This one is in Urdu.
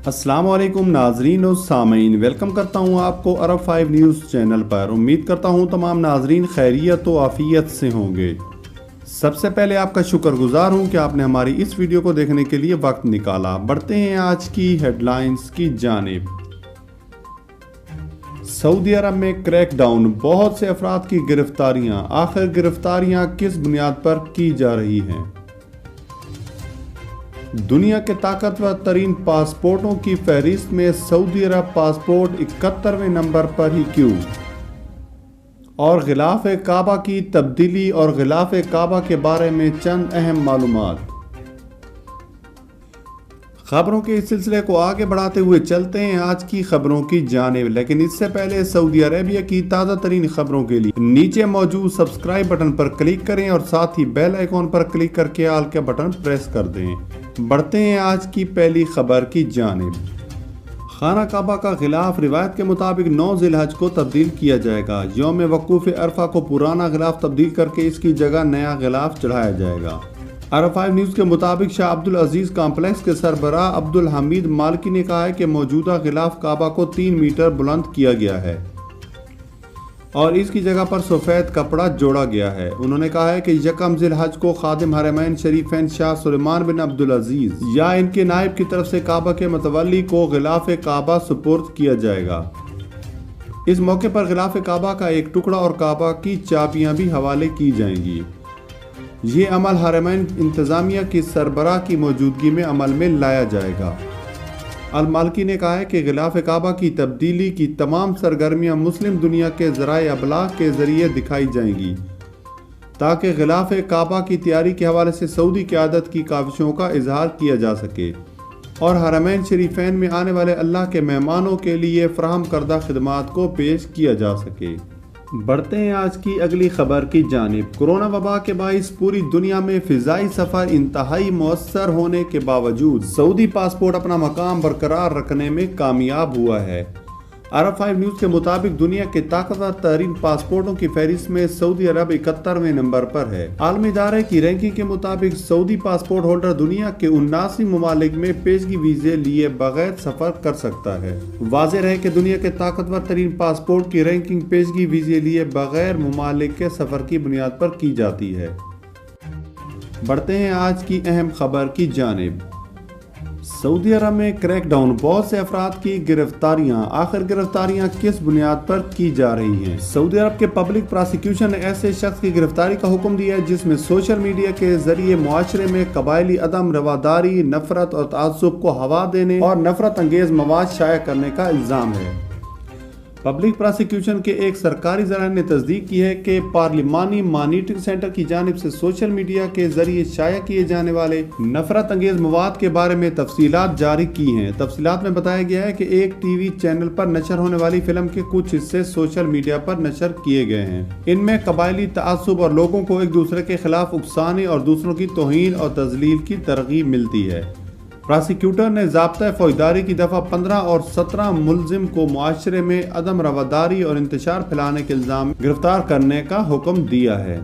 السلام علیکم ناظرین و سامعین، ویلکم کرتا ہوں آپ کو عرب 5 نیوز چینل پر۔ امید کرتا ہوں تمام ناظرین خیریت و عافیت سے ہوں گے۔ سب سے پہلے آپ کا شکر گزار ہوں کہ آپ نے ہماری اس ویڈیو کو دیکھنے کے لیے وقت نکالا۔ بڑھتے ہیں آج کی ہیڈ لائنز کی جانب۔ سعودی عرب میں کریک ڈاؤن، بہت سے افراد کی گرفتاریاں۔ آخر گرفتاریاں کس بنیاد پر کی جا رہی ہیں؟ دنیا کے طاقتور ترین پاسپورٹوں کی فہرست میں سعودی عرب پاسپورٹ 71ویں نمبر پر ہی کیوں؟ اور غلاف کعبہ کی تبدیلی اور غلاف کعبہ کے بارے میں چند اہم معلومات۔ خبروں کے اس سلسلے کو آگے بڑھاتے ہوئے چلتے ہیں آج کی خبروں کی جانب، لیکن اس سے پہلے سعودی عربیہ کی تازہ ترین خبروں کے لیے نیچے موجود سبسکرائب بٹن پر کلک کریں اور ساتھ ہی بیل آئیکن پر کلک کر کے آل کا بٹن پریس کر دیں۔ بڑھتے ہیں آج کی پہلی خبر کی جانب۔ خانہ کعبہ کا غلاف روایت کے مطابق 9 ذی الحج کو تبدیل کیا جائے گا۔ یوم وقوف عرفہ کو پرانا غلاف تبدیل کر کے اس کی جگہ نیا غلاف چڑھایا جائے گا۔ عرب 5 نیوز کے مطابق شاہ عبدالعزیز کمپلیکس کے سربراہ عبدالحمید مالکی نے کہا ہے کہ موجودہ غلاف کعبہ کو 3 میٹر بلند کیا گیا ہے اور اس کی جگہ پر سفید کپڑا جوڑا گیا ہے۔ انہوں نے کہا ہے کہ یکم ذی الحج کو خادم حرمین شریفین شاہ سلیمان بن عبدالعزیز یا ان کے نائب کی طرف سے کعبہ کے متولی کو غلاف کعبہ سپرد کیا جائے گا۔ اس موقع پر غلاف کعبہ کا ایک ٹکڑا اور کعبہ کی چابیاں بھی حوالے کی جائیں گی۔ یہ عمل حرمین انتظامیہ کی سربراہ کی موجودگی میں عمل میں لایا جائے گا۔ المالکی نے کہا ہے کہ غلاف کعبہ کی تبدیلی کی تمام سرگرمیاں مسلم دنیا کے ذرائع ابلاغ کے ذریعے دکھائی جائیں گی تاکہ غلاف کعبہ کی تیاری کے حوالے سے سعودی قیادت کی کاوشوں کا اظہار کیا جا سکے اور حرمین شریفین میں آنے والے اللہ کے مہمانوں کے لیے فراہم کردہ خدمات کو پیش کیا جا سکے۔ بڑھتے ہیں آج کی اگلی خبر کی جانب۔ کورونا وبا کے باعث پوری دنیا میں فضائی سفر انتہائی مؤثر ہونے کے باوجود سعودی پاسپورٹ اپنا مقام برقرار رکھنے میں کامیاب ہوا ہے۔ عرب 5 نیوز کے مطابق دنیا کے طاقتور ترین پاسپورٹوں کی فہرست میں سعودی عرب 71ویں نمبر پر ہے۔ عالمی ادارے کی رینکنگ کے مطابق سعودی پاسپورٹ ہولڈر دنیا کے 79 ممالک میں پیشگی ویزے لیے بغیر سفر کر سکتا ہے۔ واضح رہے کہ دنیا کے طاقتور ترین پاسپورٹ کی رینکنگ پیشگی ویزے لیے بغیر ممالک کے سفر کی بنیاد پر کی جاتی ہے۔ بڑھتے ہیں آج کی اہم خبر کی جانب۔ سعودی عرب میں کریک ڈاؤن، بہت سے افراد کی گرفتاریاں۔ آخر گرفتاریاں کس بنیاد پر کی جا رہی ہیں؟ سعودی عرب کے پبلک پراسیکیوشن نے ایسے شخص کی گرفتاری کا حکم دیا ہے جس میں سوشل میڈیا کے ذریعے معاشرے میں قبائلی عدم رواداری، نفرت اور تعصب کو ہوا دینے اور نفرت انگیز مواد شائع کرنے کا الزام ہے۔ پبلک پراسیکیوشن کے ایک سرکاری ذرائع نے تصدیق کی ہے کہ پارلیمانی مانیٹرنگ سینٹر کی جانب سے سوشل میڈیا کے ذریعے شائع کیے جانے والے نفرت انگیز مواد کے بارے میں تفصیلات جاری کی ہیں۔ تفصیلات میں بتایا گیا ہے کہ ایک ٹی وی چینل پر نشر ہونے والی فلم کے کچھ حصے سوشل میڈیا پر نشر کیے گئے ہیں۔ ان میں قبائلی تعصب اور لوگوں کو ایک دوسرے کے خلاف اکسانے اور دوسروں کی توہین اور تذلیل کی ترغیب ملتی ہے۔ پراسیکیوٹر نے ضابطۂ فوجداری کی دفعہ 15 اور 17 ملزم کو معاشرے میں عدم رواداری اور انتشار پھیلانے کے الزام گرفتار کرنے کا حکم دیا ہے۔